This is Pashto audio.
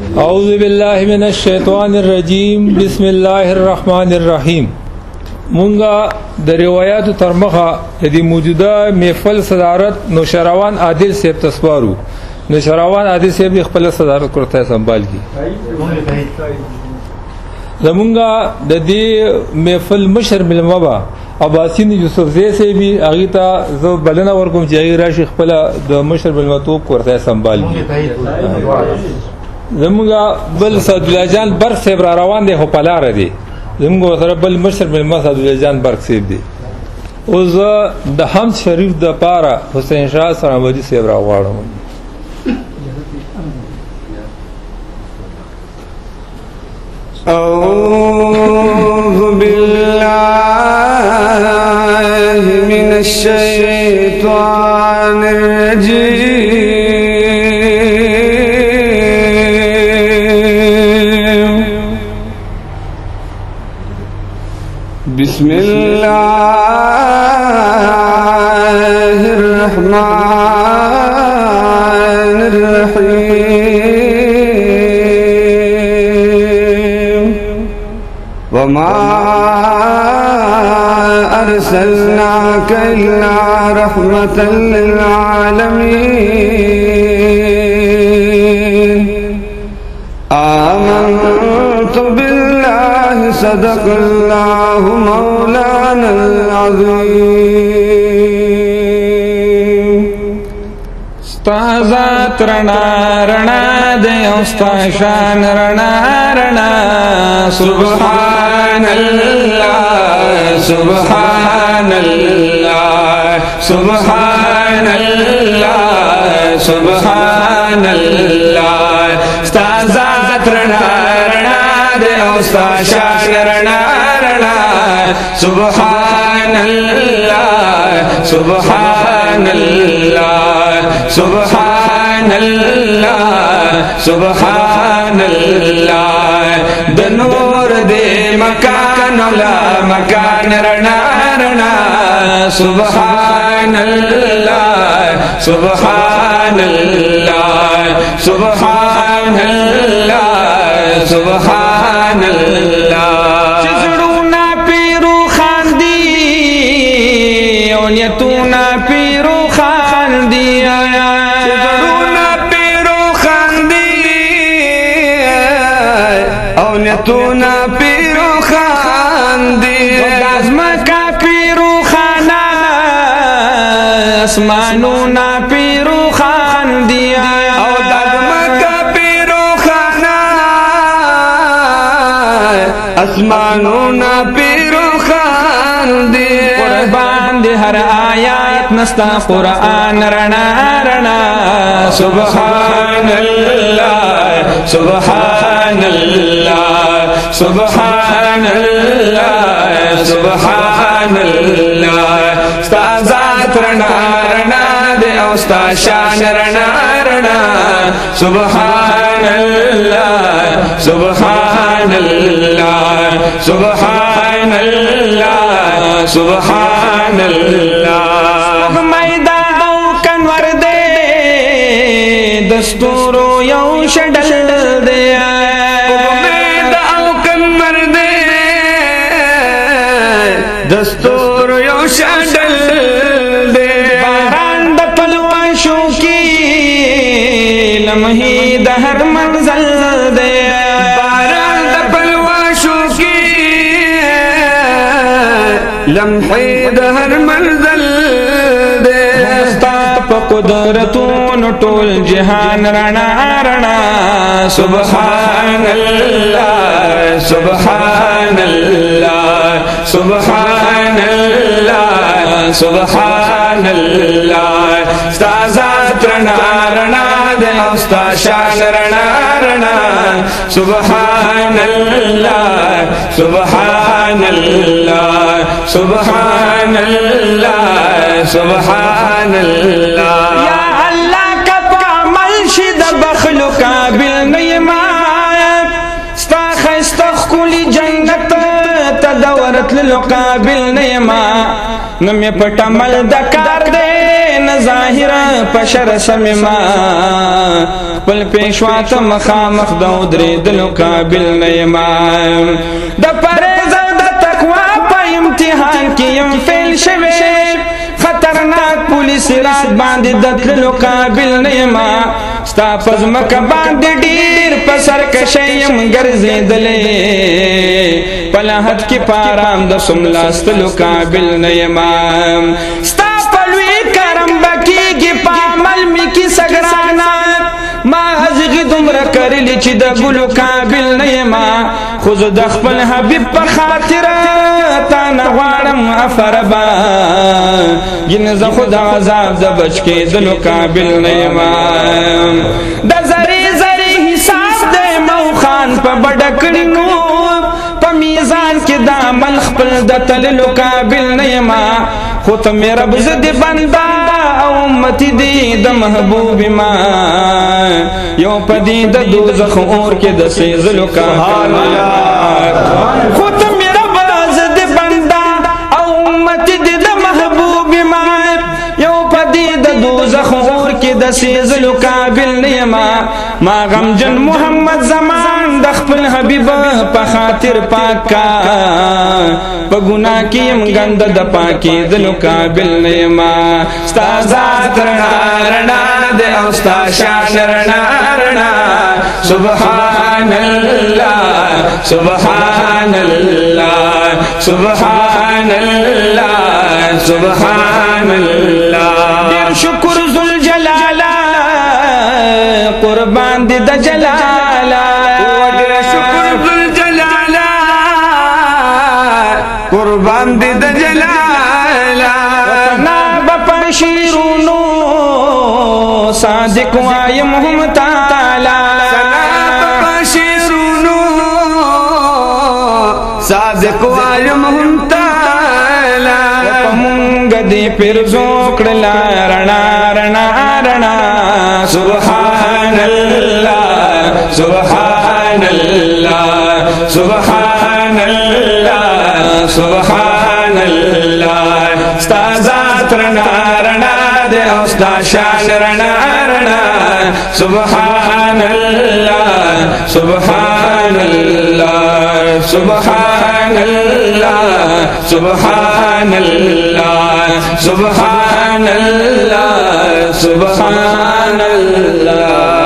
اعوذ باللہ من الشیطان الرجیم بسم اللہ الرحمن الرحیم. مونگا در روایات ترمخا دی موجودہ محفل صدارت نوشروان عادل صاحب تسپارو. نوشروان عادل صاحب دی خپل صدارت کرتا ہے سنبھال کی. زمونگا دی محفل مشر ملمبا عباسین یوسف زی سے بھی اگیتا زو بلنا ورکم چی اگی راشی خپل د مشر ملمتوب کرتا ہے سنبھال کی. زمونگا بل سعداللہ جان برق صاحب را روان دے خو پلار دی. زمونگا سره بل مشر ملما سعداللہ جان برق صاحب دی. اوز د حمد شریف د پارا حسین شاہ سلامتی صاحب را غواړم. اعوذ باللہ من الشیطان الرجیم. بسم اللہ الرحمن الرحیم. وما أرسلناك إلا رحمة للعالمين. آمنت بالله صدق الله مولانا العظيم. استازات رنا رنا دے استا شان رنا رنا. سبحان اللہ سبحان اللہ سبحان اللہ سبحان اللہ. استازات رنا رنا دے استا شان رنا رنا. سبحان اللہ سبحان اللہ سبحان اللہ سبحان اللہ. د نور دے مکان لا مکان رنا رنا. سبحان اللہ سبحان اللہ سبحان اللہ سبحان اللہ. چزڑونا پیرو خاندی اونیتونا پیرو خاندی. چزڑونا پیرو خاندی اونیتونا پیرو خاندی. گازمکا پیرو خانا اسمانونا پیرو خاندی. او دازمکا پیرو خانا اسمانونا پیرو خاندی. قربان دی ہر آیات نستا قرآن رنا رنا. سبحان اللہ سبحان اللہ سبحان اللہ سبحان اللہ. استازات رنا رنا دے استا شان رنا رنا. سبحان اللہ سبحان اللہ سبحان اللہ سبحان اللہ. میدان او کنور دے دستورو یو شڈل دے. میدان او کنور دے دستور یو شڈل دے. باران د پلوشو کی لمحی د ہر منزل دے. باران د پلوشو کی لمحی د ہر منزل دے. قدرتون ټول جهان رنا رنا. سبحان اللہ سبحان اللہ سبحان اللہ سبحان اللہ. استازات رنا رنا دے استا شان رنا رنا. سبحان اللہ سبحان اللہ سبحان اللہ سبحان اللہ. یا اللہ کب کامل شد بخلو قابل نیمائب. ستا خستخ کلی جنت تدورت للقابل نیما. نمی پٹا مل دکار دے نظاہرہ پشر سمما پل پیشوات مخامخ دو دریدلو قابل نیما دا پریز او دا تقوی پا امتحان کیم فیل شوی خطرناک پولیس رات باندې دتلو قابل نیما ستا پزمک باندې ډیر پسر کشیم ګرځیدلې پلهت کی پارام د سملاستلو قابل نیما ستا پلوی کرم بکیږي پامل می کی سګرانا ما ازغی دمر کرلی چې د ګلو قابل نیما خو د خپل حبیب په خاطر تا نه غواړم افربا ین زه خو د عذاب د بچ کېدلو قابل نیما د زری زری حساب د مو خان په بډکړي نو په میزان کې د عمل خپل د تللو قابل نیما خو ته مې رب زه د بنده او امتی دی د محبوب ما یو پدی د دوزخ اور کې د سیزلو قابل خو ته مې رب زه د بنده او امتی دی د محبوب ما یو پدی د دوزخ اور کې د سیزلو قابل نیما ما غمجن محمد زمان د خپل حبیب په خاطر پاکا په ګناه کې يم ګند د پاکي دلو قابل نیما ستا ذات رڼا د او ستا شان رڼا سبحان الله سبحان الله سبحان الله سبحان الله ډېر شکر ذل جلال قربان دي د جلال ډېر شکر ذل جلال قربان دي د جلال وطنا بپر شیرونو صادق وایم هم تعالی بپر شیرونو صادق وایم هم تعالی پمونګ دی پرزو کړلا رڼا رڼا رڼا سبحان الله سبحان الله سبحان الله سبحان الله ستا ذات رڼا رڼا دے او ستا شان رڼا رڼا سبحان الله سبحان الله سبحان الله سبحان الله سبحان الله سبحان الله